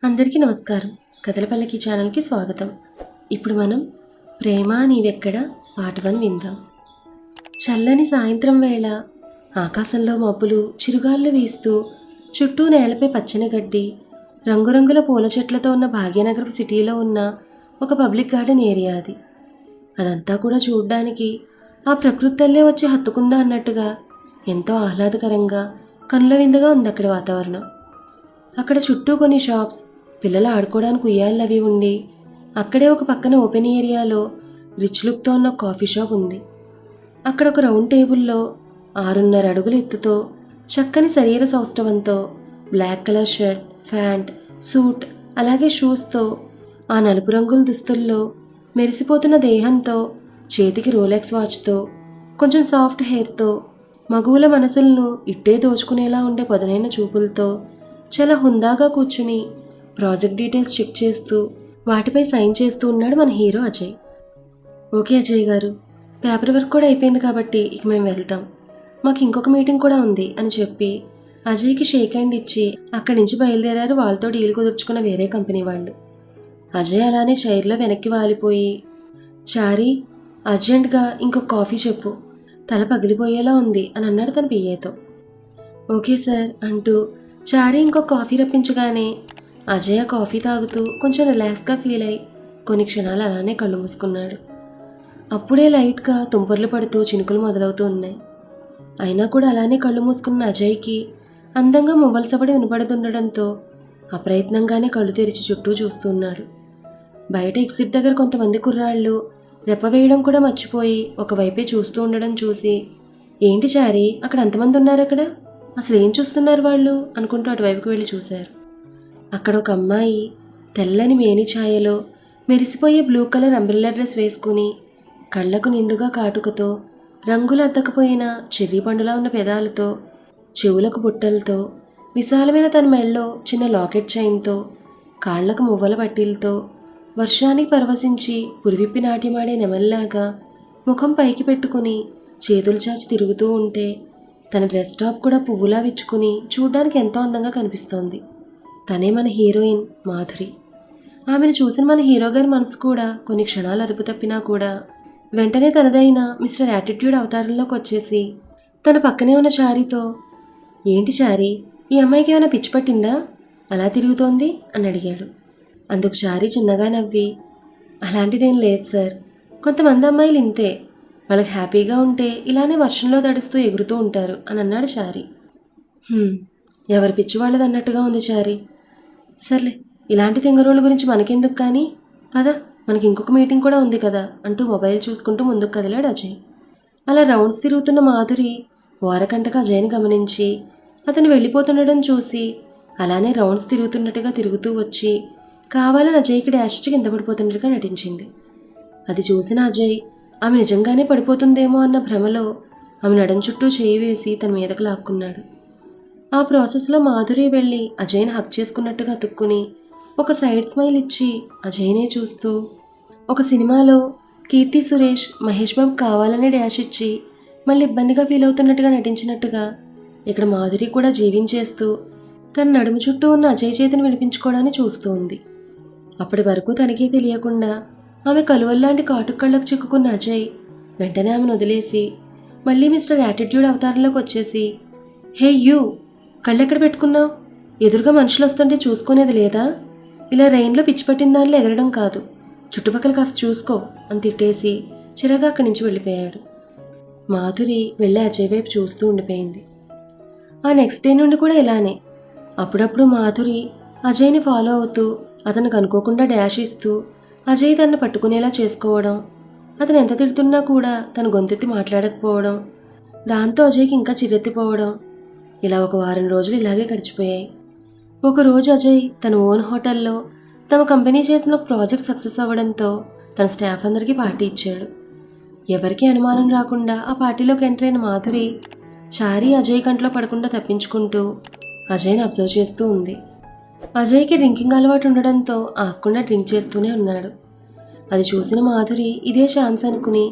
అందరికీ నమస్కారం. కథల పల్లకి ఛానల్కి స్వాగతం. ఇప్పుడు మనం ప్రేమ నీవెక్కడ పార్ట్ 1 విందాం. చల్లని సాయంత్రం వేళ ఆకాశంలో మబ్బులు చిరుగాళ్ళు వీస్తూ చుట్టూ నేలపై పచ్చని గడ్డి, రంగురంగుల పూల చెట్లతో ఉన్న భాగ్యనగరపు సిటీలో ఉన్న ఒక పబ్లిక్ గార్డెన్ ఏరియా అది. అదంతా కూడా చూడ్డానికి ఆ ప్రకృతి తల్లే వచ్చి హత్తుకుందా అన్నట్టుగా ఎంతో ఆహ్లాదకరంగా కనుల విందుగా ఉంది అక్కడి వాతావరణం. అక్కడ చుట్టూ కొన్ని షాప్స్, పిల్లలు ఆడుకోవడానికి ఉయ్యాలవి ఉండి, అక్కడే ఒక పక్కన ఓపెన్ ఏరియాలో రిచ్ లుక్తో ఉన్న కాఫీ షాప్ ఉంది. అక్కడ ఒక రౌండ్ టేబుల్లో 6.5 అడుగుల ఎత్తుతో చక్కని శరీర సౌష్ఠవంతో black colour shirt, pant, suit అలాగే షూస్తో, ఆ నలుపు రంగుల దుస్తుల్లో మెరిసిపోతున్న దేహంతో, చేతికి రోలెక్స్ వాచ్తో, కొంచెం సాఫ్ట్ హెయిర్తో, మగువుల మనసులను ఇట్టే దోచుకునేలా ఉండే పదునైన చూపులతో చాలా హుందాగా కూర్చుని ప్రాజెక్ట్ డీటెయిల్స్ చెక్ చేస్తూ వాటిపై సైన్ చేస్తూ ఉన్నాడు మన హీరో అజయ్. ఓకే అజయ్ గారు, పేపర్ వర్క్ కూడా అయిపోయింది కాబట్టి ఇక మేము వెళ్తాం. మాకు ఇంకొక మీటింగ్ కూడా ఉంది అని చెప్పి అజయ్కి షేక్ హ్యాండ్ ఇచ్చి అక్కడి నుంచి బయలుదేరారు వాళ్ళతో డీల్ కుదుర్చుకున్న వేరే కంపెనీ వాళ్ళు. అజయ్ అలానే చైర్లో వెనక్కి వాలిపోయి, చారీ అర్జెంట్గా ఇంకొక కాఫీ చెప్పు, తల పగిలిపోయేలా ఉంది అని అన్నాడు తన పిఏతో. ఓకే సార్ అంటూ చారీ ఇంకొక కాఫీ రప్పించగానే అజయ్ ఆ కాఫీ తాగుతూ కొంచెం రిలాక్స్గా ఫీల్ అయి కొన్ని క్షణాలు అలానే కళ్ళు మూసుకున్నాడు. అప్పుడే లైట్గా తుంపర్లు పడుతూ చినుకులు మొదలవుతూ ఉన్నాయి. అయినా కూడా అలానే కళ్ళు మూసుకున్న అజయ్కి అందంగా మువ్వలసబడి వినపడుతుండడంతో అప్రయత్నంగానే కళ్ళు తెరిచి చుట్టూ చూస్తున్నాడు. బయట ఎగ్జిట్ దగ్గర కొంతమంది కుర్రాళ్ళు రెప్ప వేయడం కూడా మర్చిపోయి ఒకవైపే చూస్తూ ఉండడం చూసి, ఏంటి చారీ అక్కడ అంతమంది ఉన్నారు, అక్కడ అసలు ఏం చూస్తున్నారు వాళ్ళు అనుకుంటూ అటువైపుకి వెళ్ళి చూశారు. అక్కడ ఒక అమ్మాయి తెల్లని మేని ఛాయలో మెరిసిపోయే బ్లూ కలర్ అంబ్రెల్లా డ్రెస్ వేసుకుని, కళ్లకు నిండుగా కాటుకతో, రంగులు అద్దకపోయిన చెర్రీ పండులా ఉన్న పెదాలతో, చెవులకు బుట్టలతో, విశాలమైన తన మెళ్ళలో చిన్న లాకెట్ చైన్తో, కాళ్లకు మువ్వల పట్టీలతో, వర్షానికి పరవశించి పురివిప్పి నాట్యమాడే నెమల్లాగా ముఖం పైకి పెట్టుకుని చేతులు చాచి తిరుగుతూ ఉంటే, తన డ్రెస్ టాప్ కూడా పువ్వులా విచ్చుకుని చూడ్డానికి ఎంతో అందంగా కనిపిస్తోంది. తనే మన హీరోయిన్ మాధురి. ఆమెను చూసిన మన హీరో గారి మనసు కూడా కొన్ని క్షణాలు అదుపు తప్పినా కూడా వెంటనే తనదైన మిస్టర్ యాటిట్యూడ్ అవతారంలోకి వచ్చేసి తన పక్కనే ఉన్న చారీతో, ఏంటి చారీ ఈ అమ్మాయికి ఏమైనా పిచ్చి పట్టిందా, అలా తిరుగుతోంది అని అడిగాడు. అందుకు చారీ చిన్నగా నవ్వి, అలాంటిదేం లేదు సార్, కొంతమంది అమ్మాయిలు ఇంతే, వాళ్ళకి హ్యాపీగా ఉంటే ఇలానే వర్షంలో తడుస్తూ ఎగురుతూ ఉంటారు అని అన్నాడు చారీ. ఎవరి పిచ్చి వాళ్ళది అన్నట్టుగా ఉంది చారీ. సర్లే, ఇలాంటి తింగరోళ్ళ గురించి మనకెందుకు కానీ, పద మనకి ఇంకొక మీటింగ్ కూడా ఉంది కదా అంటూ మొబైల్ చూసుకుంటూ ముందుకు కదిలాడు అజయ్. అలా రౌండ్స్ తిరుగుతున్న మాధురి ఓరకంటగా అజయ్ని గమనించి అతను వెళ్ళిపోతుండడం చూసి అలానే రౌండ్స్ తిరుగుతున్నట్టుగా తిరుగుతూ వచ్చి కావాలని అజయ్కి డాష్ ఇచ్చి కింద పడిపోతున్నట్టుగా నటించింది. అది చూసిన అజయ్ ఆమె నిజంగానే పడిపోతుందేమో అన్న భ్రమలో ఆమె నడం చుట్టూ చేయి వేసి తన మీదకు లాక్కున్నాడు. ఆ ప్రాసెస్లో మాధురి వెళ్ళి అజయ్ని హక్ చేసుకున్నట్టుగా అతుక్కుని ఒక సైడ్ స్మైల్ ఇచ్చి అజయ్నే చూస్తూ, ఒక సినిమాలో కీర్తి సురేష్ మహేష్ బాబు కావాలనే డాష్ ఇచ్చి మళ్ళీ ఇబ్బందిగా ఫీల్ అవుతున్నట్టుగా నటించినట్టుగా ఇక్కడ మాధురి కూడా జీవించేస్తూ తన నడుము చుట్టూ ఉన్న అజయ్ చేతిని విడిపించుకోవడాన్ని చూస్తూ ఉంది. అప్పటి వరకు తనకే తెలియకుండా ఆమె కలువల్లాంటి కాటుకళ్ళకు చిక్కుకున్న అజయ్ వెంటనే ఆమెను వదిలేసి మళ్ళీ మిస్టర్ యాటిట్యూడ్ అవతారంలోకి వచ్చేసి, హే యూ, కళ్ళెక్కడ పెట్టుకున్నావు, ఎదురుగా మనుషులు వస్తుంటే చూసుకునేది లేదా, ఇలా రైన్లో పిచ్చి పట్టిన దానిలో ఎగరడం కాదు, చుట్టుపక్కల కాస్త చూసుకో అని తిట్టేసి చిరగా అక్కడి నుంచి వెళ్ళిపోయాడు. మాధురి వెళ్ళి అజయ్ వైపు చూస్తూ ఉండిపోయింది. ఆ నెక్స్ట్ డే నుండి కూడా ఇలానే అప్పుడప్పుడు మాధురి అజయ్ని ఫాలో అవుతూ అతనికి అనుకోకుండా డాష్ ఇస్తూ అజయ్ తనను పట్టుకునేలా చేసుకోవడం, అతను ఎంత తిడుతున్నా కూడా తను గొంతెత్తి మాట్లాడకపోవడం, దాంతో అజయ్కి ఇంకా చిరెత్తిపోవడం, ఇలా ఒక వారం రోజులు ఇలాగే గడిచిపోయాయి. ఒకరోజు అజయ్ తన ఓన్ హోటల్లో తమ కంపెనీ చేసిన ఒక ప్రాజెక్ట్ సక్సెస్ అవ్వడంతో తన స్టాఫ్ అందరికీ పార్టీ ఇచ్చాడు. ఎవరికీ అనుమానం రాకుండా ఆ పార్టీలోకి ఎంటర్ అయిన మాధురి చారీ అజయ్ కంట్లో పడకుండా తప్పించుకుంటూ అజయ్ని అబ్జర్వ్ చేస్తూ ఉంది. అజయ్కి డ్రింకింగ్ అలవాటు ఉండడంతో ఆగకుండా డ్రింక్ చేస్తూనే ఉన్నాడు. అది చూసిన మాధురి ఇదే ఛాన్స్ అనుకుని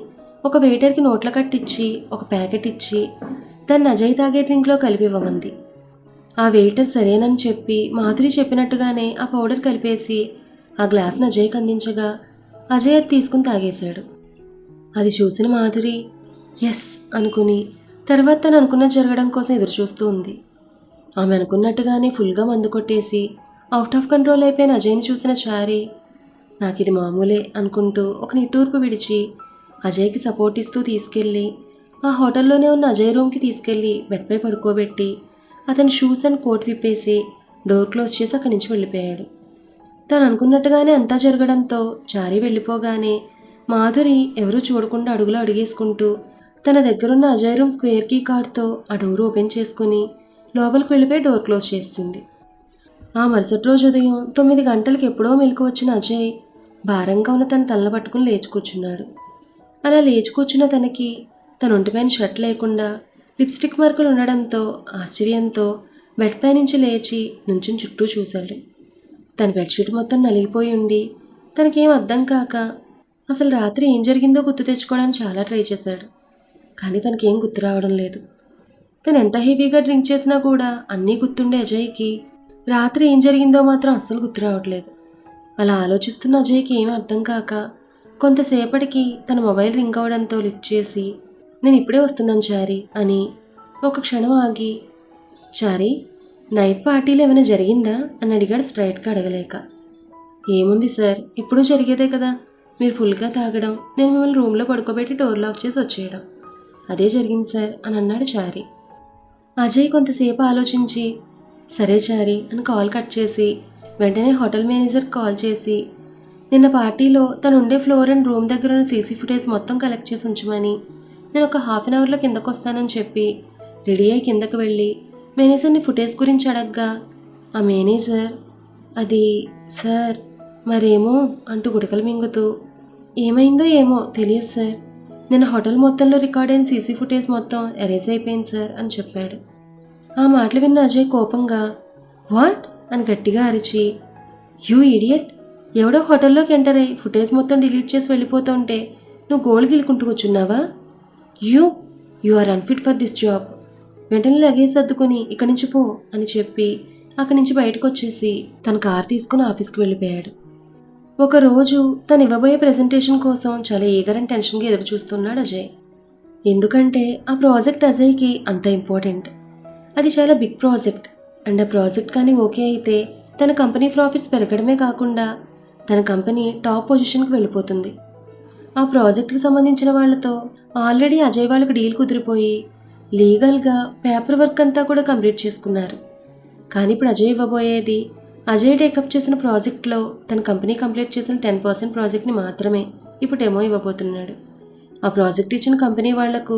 ఒక వెయిటర్కి నోట్ల కట్టిచ్చి ఒక ప్యాకెట్ ఇచ్చి దాన్ని అజయ్ తాగే డ్రింక్లో కలిపివ్వమంది. ఆ వెయిటర్ సరేనని చెప్పి మాధురి చెప్పినట్టుగానే ఆ పౌడర్ కలిపేసి ఆ గ్లాస్ని అజయ్కి అందించగా అజయ్ అది తీసుకుని తాగేశాడు. అది చూసిన మాధురి ఎస్ అనుకుని తర్వాత తను అనుకున్నది జరగడం కోసం ఎదురు చూస్తూ ఉంది. ఆమె అనుకున్నట్టుగానే ఫుల్గా మందు కొట్టేసి అవుట్ ఆఫ్ కంట్రోల్ అయిపోయిన అజయ్ని చూసిన చారి నాకు ఇది మామూలే అనుకుంటూ ఒక నిట్టూర్పు విడిచి అజయ్కి సపోర్ట్ ఇస్తూ తీసుకెళ్ళి ఆ హోటల్లోనే ఉన్న అజయ్ రూమ్కి తీసుకెళ్ళి బెడ్పై పడుకోబెట్టి అతని షూస్ అండ్ కోట్ విప్పేసి డోర్ క్లోజ్ చేసి అక్కడి నుంచి వెళ్ళిపోయాడు. తను అనుకున్నట్టుగానే అంతా జరగడంతో చారి వెళ్ళిపోగానే మాధురి ఎవరూ చూడకుండా అడుగులో అడుగేసుకుంటూ తన దగ్గరున్న అజయ్ రూమ్ స్క్వేర్ కీ కార్డ్తో ఆ డోర్ ఓపెన్ చేసుకుని లోపలికి వెళ్ళిపోయి డోర్ క్లోజ్ చేసింది. ఆ మరుసటి రోజు ఉదయం 9 గంటలకు ఎప్పుడో మెలకు వచ్చిన అజయ్ భారంగా ఉన్న తన తలను పట్టుకుని లేచి కూర్చున్నాడు. అలా లేచి కూర్చున్న తనకి తన ఒంటిపైన షర్ట్ లేకుండా లిప్స్టిక్ మార్కులు ఉండడంతో ఆశ్చర్యంతో బెడ్ పై నుంచి లేచి నుంచుని చుట్టూ చూశాడు. తన బెడ్షీట్ మొత్తం నలిగిపోయి ఉండి తనకేం అర్థం కాక అసలు రాత్రి ఏం జరిగిందో గుర్తు తెచ్చుకోవడానికి చాలా ట్రై చేశాడు. కానీ తనకేం గుర్తు రావడం లేదు. తను ఎంత హెవీగా డ్రింక్ చేసినా కూడా అన్నీ గుర్తుండే అజయ్కి రాత్రి ఏం జరిగిందో మాత్రం అస్సలు గుర్తు రావట్లేదు. అలా ఆలోచిస్తున్న అజయ్కి ఏమీ అర్థం కాక కొంతసేపటికి తన మొబైల్ రింగ్ అవడంతో లిఫ్ట్ చేసి నేను ఇప్పుడే వస్తున్నాను చారి అని ఒక క్షణం ఆగి చారి నైట్ పార్టీలో ఏమైనా జరిగిందా అని అడిగాడు స్ట్రైట్గా అడగలేక. ఏముంది సార్ ఇప్పుడు జరిగేదే కదా, మీరు ఫుల్గా తాగడం, నేను మిమ్మల్ని రూమ్లో పడుకోబెట్టి డోర్ లాక్ చేసి వచ్చేయడం, అదే జరిగింది సార్ అని అన్నాడు చారి. అజయ్ కొంతసేపు ఆలోచించి సరే చారి అని కాల్ కట్ చేసి వెంటనే హోటల్ మేనేజర్కి కాల్ చేసి నిన్న పార్టీలో తను ఉండే ఫ్లోర్ అండ్ రూమ్ దగ్గర ఉన్న సీసీ ఫుటేజ్ మొత్తం కలెక్ట్ చేసి ఉంచమని నేను ఒక ½ అన్ అవర్లో కిందకు వస్తానని చెప్పి రెడీ అయ్యి కిందకు వెళ్ళి మేనేజర్ని ఫుటేజ్ గురించి అడగ్గా ఆ మేనేజర్ అది సార్ మరేమో అంటూ గుడకలు మింగుతూ ఏమైందో ఏమో తెలియదు సార్, నేను హోటల్ మొత్తంలో రికార్డ్ అయిన సీసీ ఫుటేజ్ మొత్తం ఎరేజ్ అయిపోయింది సార్ అని చెప్పాడు. ఆ మాటలు విన్న అజయ్ కోపంగా వాట్ అని గట్టిగా అరిచి యూ ఇడియట్, ఎవడో హోటల్లోకి ఎంటర్ అయ్యి ఫుటేజ్ మొత్తం డిలీట్ చేసి వెళ్ళిపోతుంటే నువ్వు గోళ్ళు గిలుకుంటూ కూర్చున్నావా? You are unfit for this job, వెంటనే లగేజ్ సర్దుకుని ఇక్కడి నుంచి పో అని చెప్పి అక్కడి నుంచి బయటకు వచ్చేసి తన కార్ తీసుకుని ఆఫీస్కి వెళ్ళిపోయాడు. ఒకరోజు తను ఇవ్వబోయే ప్రెజెంటేషన్ కోసం చాలా ఈగర్ అండ్ టెన్షన్గా ఎదురు చూస్తున్నాడు అజయ్. ఎందుకంటే ఆ ప్రాజెక్ట్ అజయ్కి అంత ఇంపార్టెంట్. అది చాలా బిగ్ ప్రాజెక్ట్ అండ్ ఆ ప్రాజెక్ట్ కానీ ఓకే అయితే తన కంపెనీ ప్రాఫిట్స్ పెరగడమే కాకుండా తన కంపెనీ టాప్ పొజిషన్కి వెళ్ళిపోతుంది. ఆ ప్రాజెక్ట్కి సంబంధించిన వాళ్ళతో ఆల్రెడీ అజయ్ వాళ్ళకి డీల్ కుదిరిపోయి లీగల్గా పేపర్ వర్క్ అంతా కూడా కంప్లీట్ చేసుకున్నారు. కానీ ఇప్పుడు అజయ్ ఇవ్వబోయేది అజయ్ టేకప్ చేసిన ప్రాజెక్ట్లో తన కంపెనీ కంప్లీట్ చేసిన 10% ప్రాజెక్ట్ని మాత్రమే ఇప్పుడు డెమో ఇవ్వబోతున్నాడు. ఆ ప్రాజెక్ట్ ఇచ్చిన కంపెనీ వాళ్లకు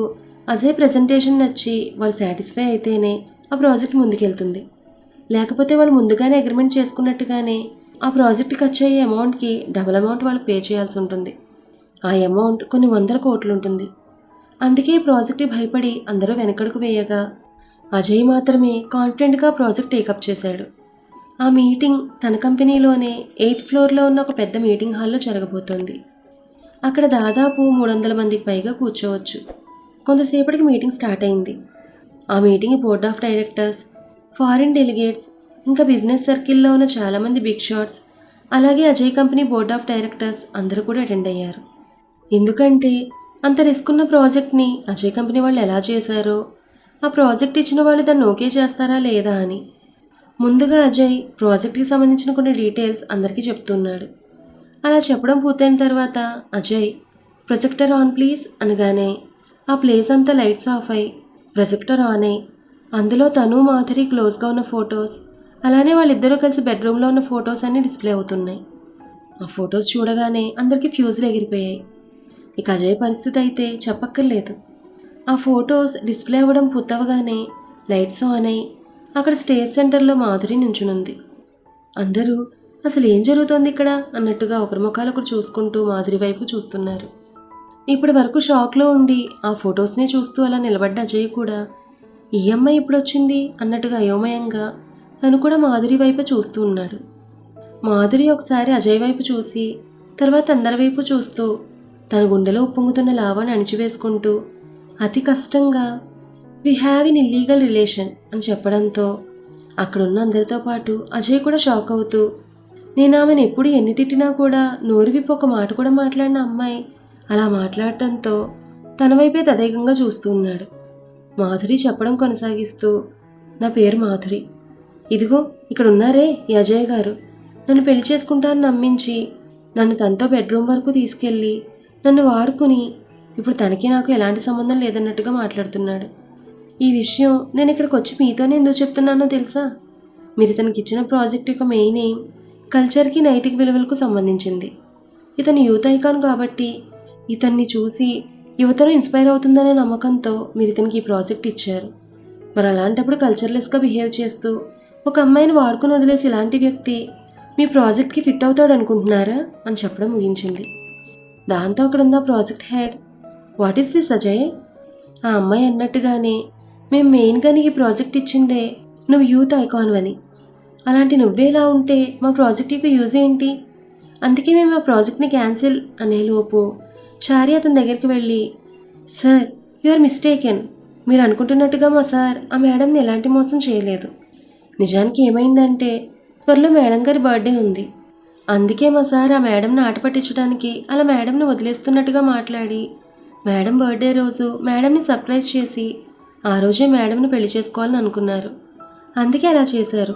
అజయ్ ప్రెజెంటేషన్ నచ్చి వాళ్ళు సాటిస్ఫై అయితేనే ఆ ప్రాజెక్ట్ ముందుకెళ్తుంది. లేకపోతే వాళ్ళు ముందుగానే అగ్రిమెంట్ చేసుకున్నట్టుగానే ఆ ప్రాజెక్ట్కి ఖర్చు అయ్యే అమౌంట్కి డబుల్ అమౌంట్ వాళ్ళకి పే చేయాల్సి ఉంటుంది. ఆ అమౌంట్ కొన్ని 100 కోట్లు ఉంటుంది. అందుకే ఈ ప్రాజెక్ట్కి భయపడి అందరూ వెనకడుగు వేయగా అజయ్ మాత్రమే కాన్ఫిడెంట్గా ప్రాజెక్ట్ టేకప్ చేశాడు. ఆ మీటింగ్ తన కంపెనీలోనే 8th ఫ్లోర్లో ఉన్న ఒక పెద్ద మీటింగ్ హాల్లో జరగబోతోంది. అక్కడ దాదాపు 300 మందికి పైగా కూర్చోవచ్చు. కొంతసేపటికి మీటింగ్ స్టార్ట్ అయింది. ఆ meeting board of directors, foreign delegates, ఇంకా బిజినెస్ సర్కిల్లో ఉన్న చాలామంది బిగ్ షాట్స్, అలాగే Ajay company board of directors అందరూ కూడా అటెండ్ అయ్యారు. ఎందుకంటే అంత రిస్క్ ఉన్న ప్రాజెక్ట్ని అజయ్ కంపెనీ వాళ్ళు ఎలా చేశారో, ఆ ప్రాజెక్ట్ ఇచ్చిన వాళ్ళు దాన్ని ఓకే చేస్తారా లేదా అని. ముందుగా అజయ్ ప్రాజెక్ట్కి సంబంధించిన కొన్ని డీటెయిల్స్ అందరికీ చెప్తున్నాడు. అలా చెప్పడం పూర్తయిన తర్వాత అజయ్ ప్రొజెక్టర్ ఆన్ ప్లీజ్ అనగానే ఆ ప్లేస్ అంతా లైట్స్ ఆఫ్ అయి ప్రొజెక్టర్ ఆన్ అయి అందులో తను మాధురి క్లోజ్గా ఉన్న ఫొటోస్, అలానే వాళ్ళిద్దరూ కలిసి బెడ్రూమ్లో ఉన్న ఫొటోస్ అన్నీ డిస్ప్లే అవుతున్నాయి. ఆ ఫొటోస్ చూడగానే అందరికీ ఫ్యూజులు ఎగిరిపోయాయి. ఇక అజయ్ పరిస్థితి అయితే చెప్పక్కర్లేదు. ఆ ఫొటోస్ డిస్ప్లే అవ్వడం పూర్తవగానే లైట్స్ ఆన్ అయి అక్కడ స్టేజ్ సెంటర్లో మాధురి నుంచునుంది. అందరూ అసలు ఏం జరుగుతోంది ఇక్కడ అన్నట్టుగా ఒకరి ముఖాలు ఒకరు చూసుకుంటూ మాధురి వైపు చూస్తున్నారు. ఇప్పటి వరకు షాక్లో ఉండి ఆ ఫొటోస్ని చూస్తూ అలా నిలబడ్డ అజయ్ కూడా ఈ అమ్మాయి ఇప్పుడు వచ్చింది అన్నట్టుగా అయోమయంగా తను కూడా మాధురి వైపు చూస్తూ ఉన్నాడు. మాధురి ఒకసారి అజయ్ వైపు చూసి తర్వాత అందరి వైపు చూస్తూ తన గుండెలో ఉప్పొంగుతున్న లావాన్ని అణిచివేసుకుంటూ అతి కష్టంగా we have in illegal relation అని చెప్పడంతో అక్కడున్న అందరితో పాటు అజయ్ కూడా షాక్ అవుతూ, నేను ఆమెను ఎప్పుడు ఎన్ని తిట్టినా కూడా నోరు విప్పి ఒక మాట కూడా మాట్లాడిన అమ్మాయి అలా మాట్లాడటంతో తన వైపే తదేకంగా చూస్తూ ఉన్నాడు. మాధురి చెప్పడం కొనసాగిస్తూ, నా పేరు మాధురి. ఇదిగో ఇక్కడ ఉన్నారే ఈ అజయ్ గారు నన్ను పెళ్లి చేసుకుంటానని నమ్మించి నన్ను తనతో బెడ్రూమ్ వరకు తీసుకెళ్ళి నన్ను వాడుకుని ఇప్పుడు తనకి నాకు ఎలాంటి సంబంధం లేదన్నట్టుగా మాట్లాడుతున్నాడు. ఈ విషయం నేను ఇక్కడికి వచ్చి మీతోనే ఎందుకు చెప్తున్నానో తెలుసా? మీరు ఇతనికి ఇచ్చిన ప్రాజెక్ట్ యొక్క మెయిన్ ఎయిమ్ కల్చర్కి నైతిక విలువలకు సంబంధించింది. ఇతను యూత్ ఐకాన్ కాబట్టి ఇతన్ని చూసి యువతరం ఇన్స్పైర్ అవుతుందనే నమ్మకంతో మీరు ఇతనికి ఈ ప్రాజెక్ట్ ఇచ్చారు. మరి అలాంటప్పుడు కల్చర్లెస్గా బిహేవ్ చేస్తూ ఒక అమ్మాయిని వాడుకుని వదిలేసి ఇలాంటి వ్యక్తి మీ ప్రాజెక్ట్కి ఫిట్ అవుతాడు అనుకుంటున్నారా అని చెప్పడం ముగించింది. దాంతో అక్కడున్న project head, what is this Ajay? ఆ అమ్మాయి అన్నట్టుగానే, మేము మెయిన్గా నీకు ఈ ప్రాజెక్ట్ ఇచ్చిందే నువ్వు యూత్ ఐకాన్ అని. అలాంటి నువ్వేలా ఉంటే మా ప్రాజెక్ట్కి యూజ్ ఏంటి? అందుకే మేము ఆ ప్రాజెక్ట్ని క్యాన్సిల్ అనేలోపు చారి అతని దగ్గరికి వెళ్ళి, సార్ యు ఆర్ మిస్టేకెన్. మీరు అనుకుంటున్నట్టుగా మా సార్ ఆ మేడంని ఎలాంటి మోసం చేయలేదు. నిజానికి ఏమైందంటే త్వరలో మేడం గారి బర్త్డే ఉంది. అందుకే మా సార్ ఆ మేడంని ఆట పట్టించడానికి అలా మేడంని వదిలేస్తున్నట్టుగా మాట్లాడి మేడం బర్త్డే రోజు మేడంని సర్ప్రైజ్ చేసి ఆ రోజే మేడంని పెళ్లి చేసుకోవాలని అనుకున్నారు. అందుకే అలా చేశారు.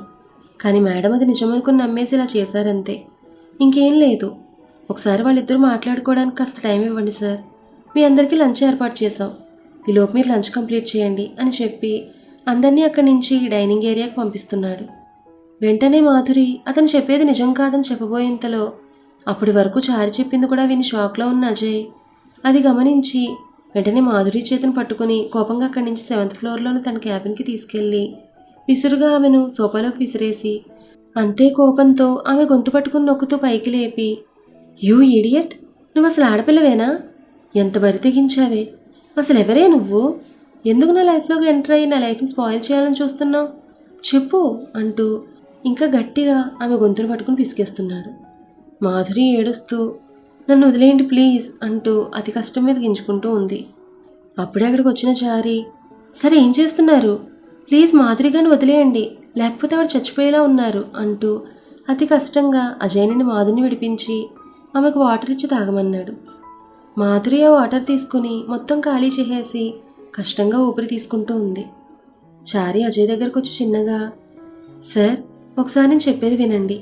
కానీ మేడం అది నిజమనుకుని నమ్మేసి ఇలా చేశారంతే, ఇంకేం లేదు. ఒకసారి వాళ్ళిద్దరూ మాట్లాడుకోవడానికి కాస్త టైం ఇవ్వండి సార్, మీ అందరికీ లంచ్ ఏర్పాటు చేశాం, ఈలోపు మీరు లంచ్ కంప్లీట్ చేయండి అని చెప్పి అందరినీ అక్కడి నుంచి డైనింగ్ ఏరియాకి పంపిస్తున్నాడు. వెంటనే మాధురి అతను చెప్పేది నిజం కాదని చెప్పబోయేంతలో అప్పటి వరకు చారి చెప్పింది కూడా విని షాక్లో ఉన్న అజయ్ అది గమనించి వెంటనే మాధురి చేతిని పట్టుకుని కోపంగా అక్కడి నుంచి 7th ఫ్లోర్లోని తన క్యాబిన్కి తీసుకెళ్ళి విసురుగా ఆమెను సోఫాలోకి విసిరేసి అంతే కోపంతో ఆమె గొంతు పట్టుకుని నొక్కుతూ పైకి లేపి, యూ ఇడియట్, నువ్వు అసలు ఆడపిల్లవేనా? ఎంత బరి తెగించావే? అసలు ఎవరే నువ్వు? ఎందుకు నా లైఫ్లోకి ఎంటర్ అయ్యి నా లైఫ్ని స్పాయిల్ చేయాలని చూస్తున్నావు? చెప్పు అంటూ ఇంకా గట్టిగా ఆమె గొంతును పట్టుకుని పిసికేస్తున్నాడు. మాధురి ఏడుస్తూ, నన్ను వదిలేయండి ప్లీజ్ అంటూ అతి కష్టం మీద గింజుకుంటూ ఉంది. అప్పుడే అక్కడికి వచ్చిన చారి, సరే ఏం చేస్తున్నారు? ప్లీజ్ మాధురి గారిని వదిలేయండి, లేకపోతే ఆవిడ చచ్చిపోయేలా ఉన్నారు అంటూ అతి కష్టంగా అజయ్ నుండి మాధురిని విడిపించి ఆమెకు వాటర్ ఇచ్చి తాగమన్నాడు. మాధురి ఆ వాటర్ తీసుకుని మొత్తం ఖాళీ చేసేసి కష్టంగా ఊపిరి తీసుకుంటూ ఉంది. చారి అజయ్ దగ్గరకు వచ్చి చిన్నగా, సార్ ఒకసారి నేను చెప్పేది వినండి.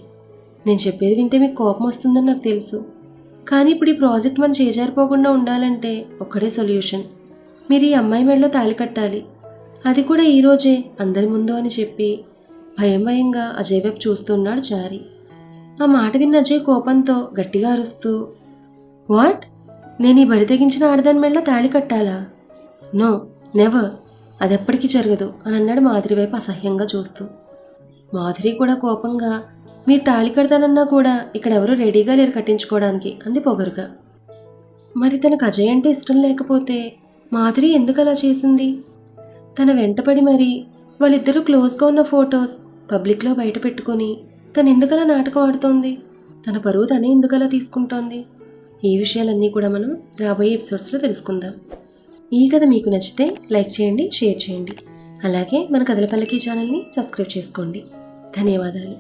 నేను చెప్పేది వింటే మీకు కోపం వస్తుందని నాకు తెలుసు, కానీ ఇప్పుడు ఈ ప్రాజెక్ట్ మనం చేజారిపోకుండా ఉండాలంటే ఒక్కడే సొల్యూషన్. మీరు ఈ అమ్మాయి మెడలో తాళి కట్టాలి, అది కూడా ఈరోజే అందరి ముందు అని చెప్పి భయంగా అజయ్ వైపు చూస్తున్నాడు చారి. ఆ మాట విన్న అజయ్ కోపంతో గట్టిగా అరుస్తూ, వాట్, నేను ఈ బరి తెగించిన ఆడదాని మెడలో తాళి కట్టాలా? నో, నెవర్, అది ఎప్పటికీ జరగదు అని అన్నాడు మాధురి వైపు అసహ్యంగా చూస్తూ. మాధురి కూడా కోపంగా, మీరు తాళి కడతానన్నా కూడా ఇక్కడ ఎవరూ రెడీగా లేరు కట్టించుకోవడానికి అంది పొగరుగా. మరి తనకు అజయ్ అంటే ఇష్టం లేకపోతే మాధురి ఎందుకు అలా చేసింది? తన వెంటపడి మరి వాళ్ళిద్దరూ క్లోజ్గా ఉన్న ఫొటోస్ పబ్లిక్లో బయట పెట్టుకొని తను ఎందుకలా నాటకం ఆడుతోంది? తన పరువు తనే ఎందుకలా తీసుకుంటోంది? ఈ విషయాలన్నీ కూడా మనం రాబోయే ఎపిసోడ్స్లో తెలుసుకుందాం. ఈ కథ మీకు నచ్చితే లైక్ చేయండి, షేర్ చేయండి, అలాగే మన కథల పల్లకి ఛానల్ని సబ్స్క్రైబ్ చేసుకోండి. ధన్యవాదాలు.